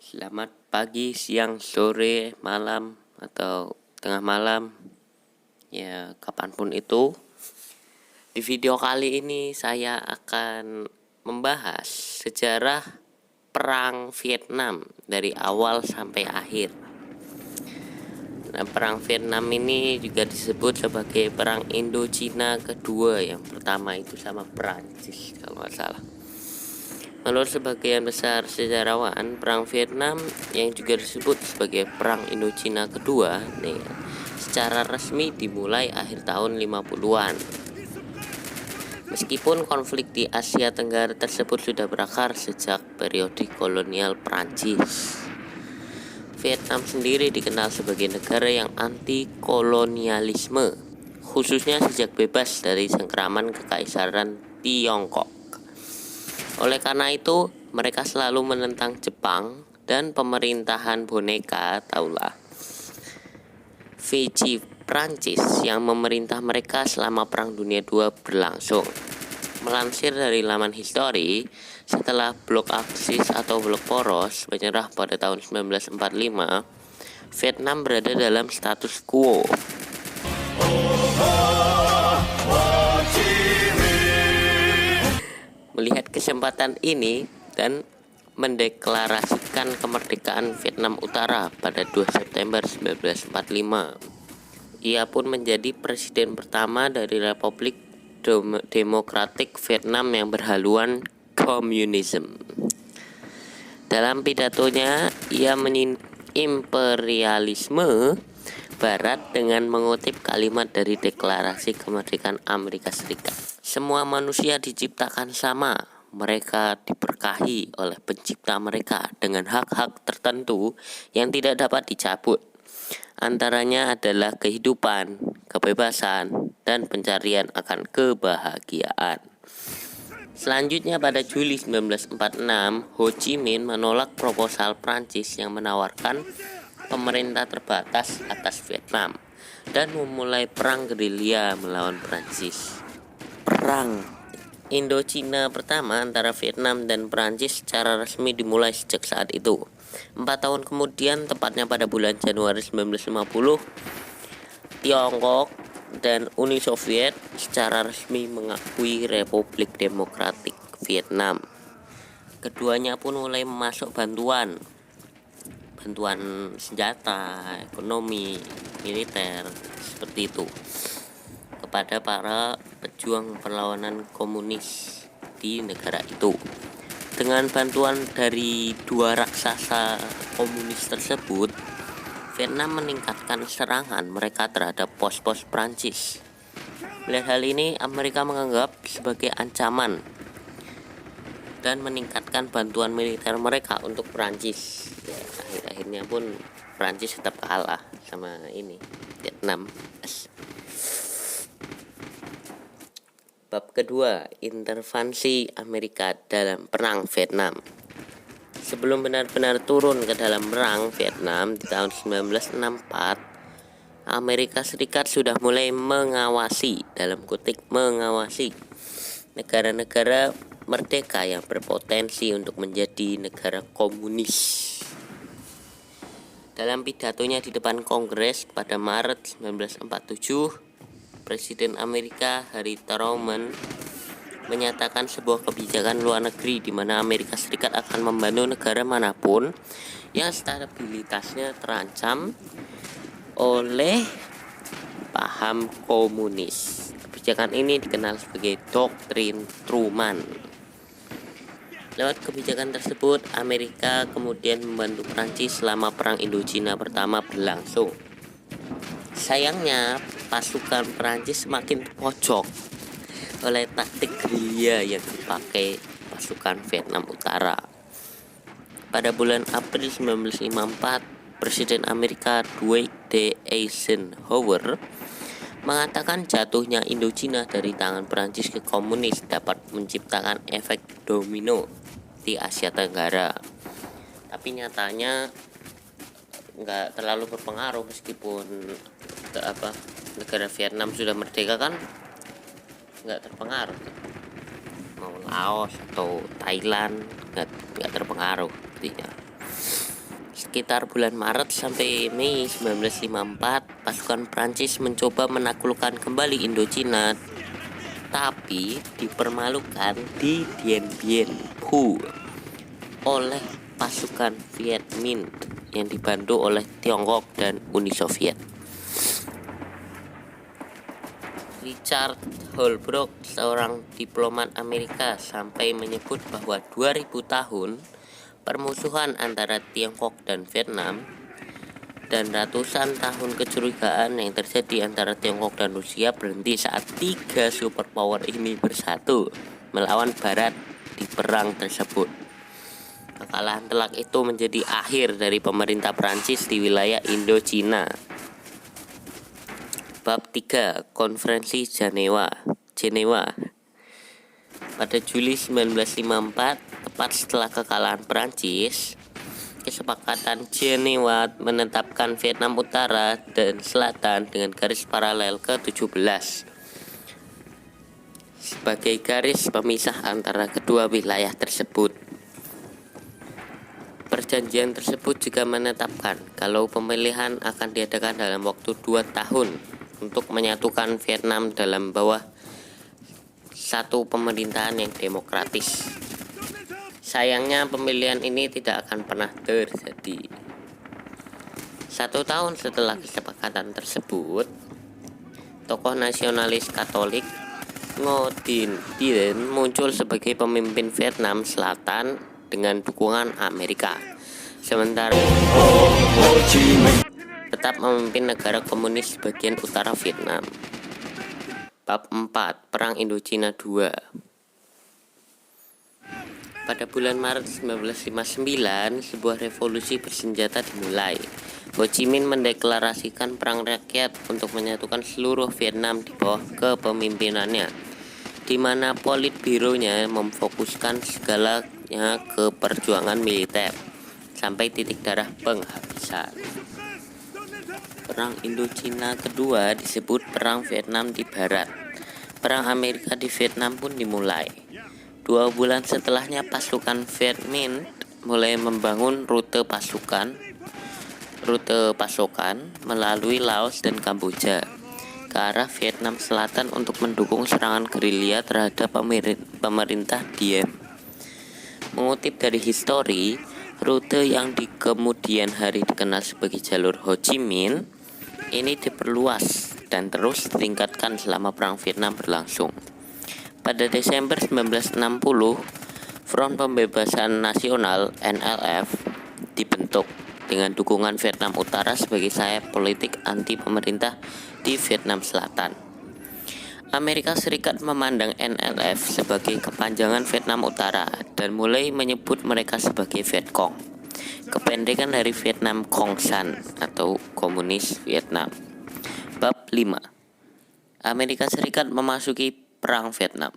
Selamat pagi, siang, sore, malam, atau tengah malam, ya kapanpun itu. Di video kali ini saya akan membahas sejarah Perang Vietnam dari awal sampai akhir. Nah, Perang Vietnam ini juga disebut sebagai Perang Indochina kedua. Yang pertama itu sama Perancis kalau nggak salah. Menurut sebagian besar sejarawan, Perang Vietnam yang juga disebut sebagai Perang Indochina kedua secara resmi dimulai akhir tahun 50-an. Meskipun konflik di Asia Tenggara tersebut sudah berakar sejak periode kolonial Prancis, Vietnam sendiri dikenal sebagai negara yang anti kolonialisme, khususnya sejak bebas dari cengkraman Kekaisaran Tiongkok. Oleh karena itu, mereka selalu menentang Jepang dan pemerintahan boneka, taulah, Vichy Prancis yang memerintah mereka selama Perang Dunia II berlangsung. Melansir dari laman histori, setelah blok Aksis atau blok poros menyerah pada tahun 1945, Vietnam berada dalam status quo. Melihat kesempatan ini dan mendeklarasikan kemerdekaan Vietnam Utara pada 2 September 1945. Ia pun menjadi presiden pertama dari Republik Demokratik Vietnam yang berhaluan komunisme. Dalam pidatonya, ia menyindir imperialisme Barat dengan mengutip kalimat dari Deklarasi Kemerdekaan Amerika Serikat. Semua manusia diciptakan sama. Mereka diberkahi oleh pencipta mereka dengan hak-hak tertentu yang tidak dapat dicabut. Antaranya adalah kehidupan, kebebasan, dan pencarian akan kebahagiaan. Selanjutnya pada Juli 1946, Ho Chi Minh menolak proposal Prancis yang menawarkan pemerintah terbatas atas Vietnam dan memulai perang gerilya melawan Prancis. Perang Indochina pertama antara Vietnam dan Prancis secara resmi dimulai sejak saat itu. 4 tahun kemudian, tepatnya pada bulan Januari 1950, Tiongkok dan Uni Soviet secara resmi mengakui Republik Demokratik Vietnam. Keduanya pun mulai memasok bantuan senjata, ekonomi, militer, seperti itu kepada para pejuang perlawanan komunis di negara itu. Dengan bantuan dari dua raksasa komunis tersebut, Vietnam meningkatkan serangan mereka terhadap pos-pos Prancis. Melihat hal ini, Amerika menganggap sebagai ancaman dan meningkatkan bantuan militer mereka untuk Prancis. Akhir-akhirnya pun Prancis tetap kalah sama Vietnam. Bab kedua, intervensi Amerika dalam Perang Vietnam. Sebelum benar-benar turun ke dalam Perang Vietnam di tahun 1964, Amerika Serikat sudah mulai mengawasi, dalam kutip mengawasi, negara-negara merdeka yang berpotensi untuk menjadi negara komunis. Dalam pidatonya di depan Kongres pada Maret 1947, Presiden Amerika Harry Truman menyatakan sebuah kebijakan luar negeri di mana Amerika Serikat akan membantu negara manapun yang stabilitasnya terancam oleh paham komunis. Kebijakan ini dikenal sebagai Doktrin Truman. Lewat kebijakan tersebut, Amerika kemudian membantu Prancis selama Perang Indochina pertama berlangsung. Sayangnya, pasukan Prancis semakin terpojok oleh taktik gerilya yang dipakai pasukan Vietnam Utara. Pada bulan April 1954, Presiden Amerika Dwight D. Eisenhower mengatakan jatuhnya Indochina dari tangan Prancis ke komunis dapat menciptakan efek domino di Asia Tenggara. Tapi nyatanya nggak terlalu berpengaruh, meskipun negara Vietnam sudah merdeka kan nggak terpengaruh. Mau Laos atau Thailand nggak terpengaruh. Sekitar bulan Maret sampai Mei 1954, pasukan Prancis mencoba menaklukkan kembali Indochina, tapi dipermalukan di Dien Bien Phu oleh pasukan Viet Minh yang dibantu oleh Tiongkok dan Uni Soviet. Richard Holbrooke, seorang diplomat Amerika, sampai menyebut bahwa 2000 tahun permusuhan antara Tiongkok dan Vietnam dan ratusan tahun kecurigaan yang terjadi antara Tiongkok dan Rusia berhenti saat 3 superpower ini bersatu melawan Barat di perang tersebut. Kekalahan telak itu menjadi akhir dari pemerintah Prancis di wilayah Indochina. Bab 3. Konferensi Jenewa. Pada Juli 1954, tepat setelah kekalahan Prancis, kesepakatan Jenewa menetapkan Vietnam Utara dan Selatan dengan garis paralel ke-17 sebagai garis pemisah antara kedua wilayah tersebut. Perjanjian tersebut juga menetapkan kalau pemilihan akan diadakan dalam waktu 2 tahun untuk menyatukan Vietnam dalam bawah satu pemerintahan yang demokratis. Sayangnya pemilihan ini tidak akan pernah terjadi. 1 tahun setelah kesepakatan tersebut, tokoh nasionalis Katolik Ngo Dinh Dien muncul sebagai pemimpin Vietnam Selatan dengan dukungan Amerika. Sementara tetap memimpin negara komunis bagian utara Vietnam. Bab 4. Perang Indochina II. Pada bulan Maret 1959, sebuah revolusi bersenjata dimulai. Ho Chi Minh mendeklarasikan perang rakyat untuk menyatukan seluruh Vietnam di bawah kepemimpinannya, di mana politbironya memfokuskan segalanya ke perjuangan militer sampai titik darah penghabisan. Perang Indochina kedua disebut Perang Vietnam di Barat. Perang Amerika di Vietnam pun dimulai. 2 bulan setelahnya, pasukan Viet Minh mulai membangun rute pasokan melalui Laos dan Kamboja ke arah Vietnam Selatan untuk mendukung serangan gerilya terhadap pemerintah Diem. Mengutip dari histori, rute yang di kemudian hari dikenal sebagai jalur Ho Chi Minh ini diperluas dan terus ditingkatkan selama Perang Vietnam berlangsung. Pada Desember 1960, Front Pembebasan Nasional (NLF) dibentuk dengan dukungan Vietnam Utara sebagai sayap politik anti pemerintah di Vietnam Selatan. Amerika Serikat memandang NLF sebagai kepanjangan Vietnam Utara dan mulai menyebut mereka sebagai Vietcong, kependekan dari Vietnam Cong San atau Komunis Vietnam. Bab 5. Amerika Serikat memasuki Perang Vietnam.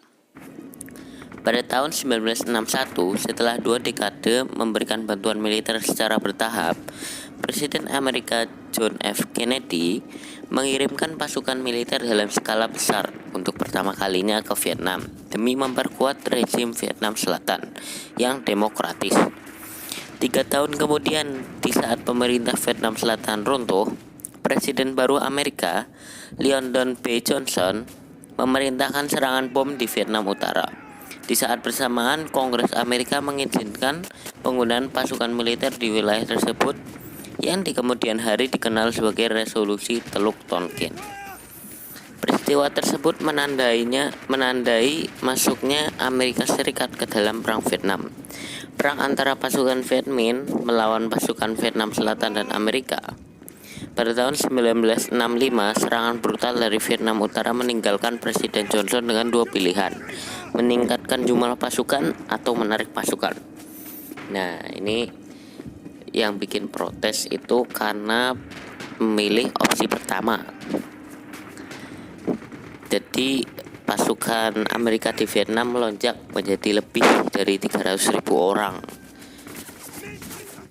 Pada tahun 1961, setelah 2 dekade memberikan bantuan militer secara bertahap, Presiden Amerika John F. Kennedy mengirimkan pasukan militer dalam skala besar untuk pertama kalinya ke Vietnam demi memperkuat rezim Vietnam Selatan yang demokratis. 3 tahun kemudian, di saat pemerintah Vietnam Selatan runtuh, Presiden baru Amerika, Lyndon B. Johnson, memerintahkan serangan bom di Vietnam Utara. Di saat bersamaan, Kongres Amerika mengizinkan penggunaan pasukan militer di wilayah tersebut yang di kemudian hari dikenal sebagai Resolusi Teluk Tonkin. Peristiwa tersebut menandai masuknya Amerika Serikat ke dalam Perang Vietnam. Perang antara pasukan Viet Minh melawan pasukan Vietnam Selatan dan Amerika. Pada tahun 1965, serangan brutal dari Vietnam Utara meninggalkan Presiden Johnson dengan 2 pilihan, meningkatkan jumlah pasukan atau menarik pasukan. Nah, ini yang bikin protes itu karena memilih opsi pertama. Jadi pasukan Amerika di Vietnam melonjak menjadi lebih dari 300.000 orang.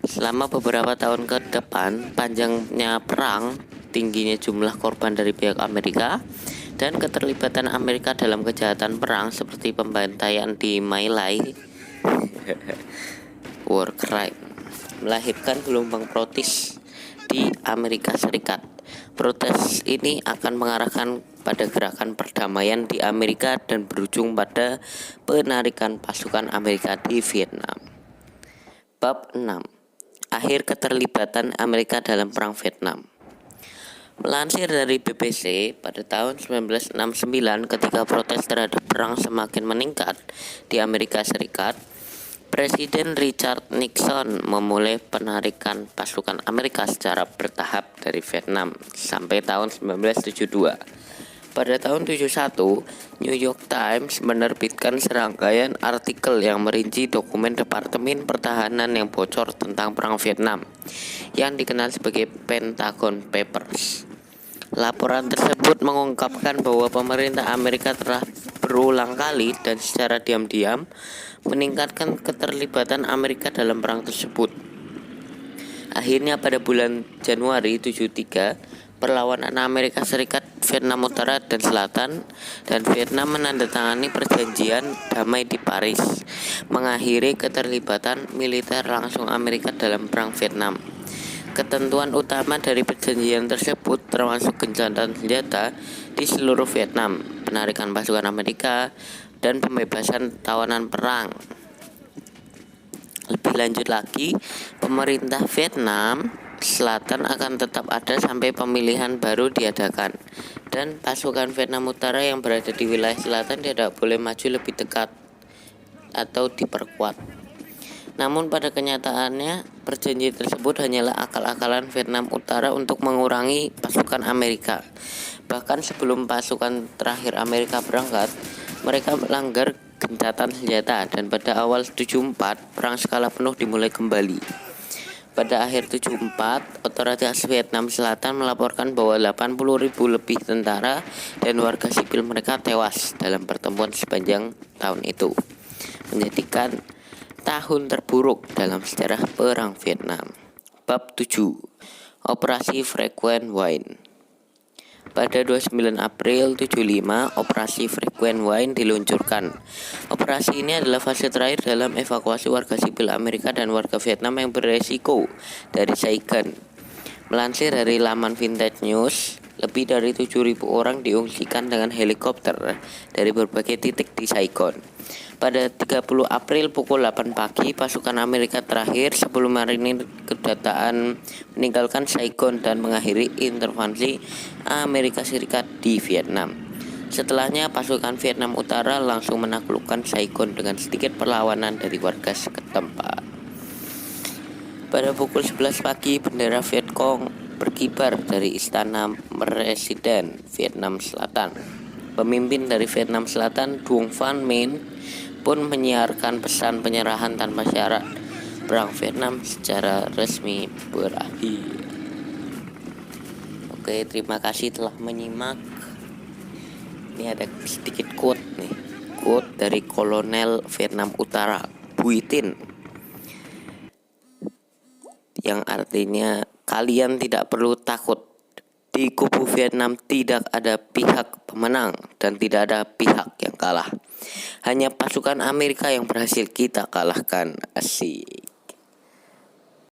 Selama beberapa tahun ke depan, panjangnya perang, tingginya jumlah korban dari pihak Amerika, dan keterlibatan Amerika dalam kejahatan perang seperti pembantaian di My Lai, war crime, melahirkan gelombang protes di Amerika Serikat. Protes ini akan mengarahkan pada gerakan perdamaian di Amerika dan berujung pada penarikan pasukan Amerika di Vietnam. Bab 6. Akhir keterlibatan Amerika dalam Perang Vietnam. Melansir dari BBC, pada tahun 1969 ketika protes terhadap perang semakin meningkat di Amerika Serikat, Presiden Richard Nixon memulai penarikan pasukan Amerika secara bertahap dari Vietnam sampai tahun 1972. Pada tahun 1971, New York Times menerbitkan serangkaian artikel yang merinci dokumen Departemen Pertahanan yang bocor tentang Perang Vietnam, yang dikenal sebagai Pentagon Papers. Laporan tersebut mengungkapkan bahwa pemerintah Amerika telah berulang kali dan secara diam-diam meningkatkan keterlibatan Amerika dalam perang tersebut. Akhirnya pada bulan Januari 1973, perlawanan Amerika Serikat, Vietnam Utara dan Selatan dan Vietnam menandatangani perjanjian damai di Paris, mengakhiri keterlibatan militer langsung Amerika dalam perang Vietnam. Ketentuan utama dari perjanjian tersebut termasuk gencatan senjata di seluruh Vietnam, penarikan pasukan Amerika, dan pembebasan tawanan perang. Lebih lanjut lagi, pemerintah Vietnam Selatan akan tetap ada sampai pemilihan baru diadakan, dan pasukan Vietnam Utara yang berada di wilayah selatan tidak boleh maju lebih dekat atau diperkuat. Namun pada kenyataannya, perjanjian tersebut hanyalah akal-akalan Vietnam Utara untuk mengurangi pasukan Amerika. Bahkan sebelum pasukan terakhir Amerika berangkat, mereka melanggar gencatan senjata, dan pada awal 1974, perang skala penuh dimulai kembali. Pada akhir 1974, otoritas Vietnam Selatan melaporkan bahwa 80.000 lebih tentara dan warga sipil mereka tewas dalam pertempuran sepanjang tahun itu, menjadikan tahun terburuk dalam sejarah Perang Vietnam. Bab 7. Operasi Frequent Wine. Pada 29 April 1975, Operasi Frequent Wine diluncurkan. Operasi ini adalah fase terakhir dalam evakuasi warga sipil Amerika dan warga Vietnam yang beresiko dari Saigon. Melansir dari laman Vintage News, lebih dari 7.000 orang diungsikan dengan helikopter dari berbagai titik di Saigon. Pada 30 April pukul 8 pagi, pasukan Amerika terakhir sebelum marinir kedatangan meninggalkan Saigon dan mengakhiri intervensi Amerika Serikat di Vietnam. Setelahnya, pasukan Vietnam Utara langsung menaklukkan Saigon dengan sedikit perlawanan dari warga setempat. Pada pukul 11 pagi, bendera Viet Cong berkibar dari istana Presiden Vietnam Selatan. Pemimpin dari Vietnam Selatan, Duong Van Minh, pun menyiarkan pesan penyerahan tanpa syarat. Perang Vietnam secara resmi berakhir. Oke, terima kasih telah menyimak. Ini ada sedikit quote nih. Quote dari Kolonel Vietnam Utara, Bui Tin, yang artinya, kalian tidak perlu takut. Di kubu Vietnam tidak ada pihak pemenang dan tidak ada pihak yang kalah. Hanya pasukan Amerika yang berhasil kita kalahkan. Asik.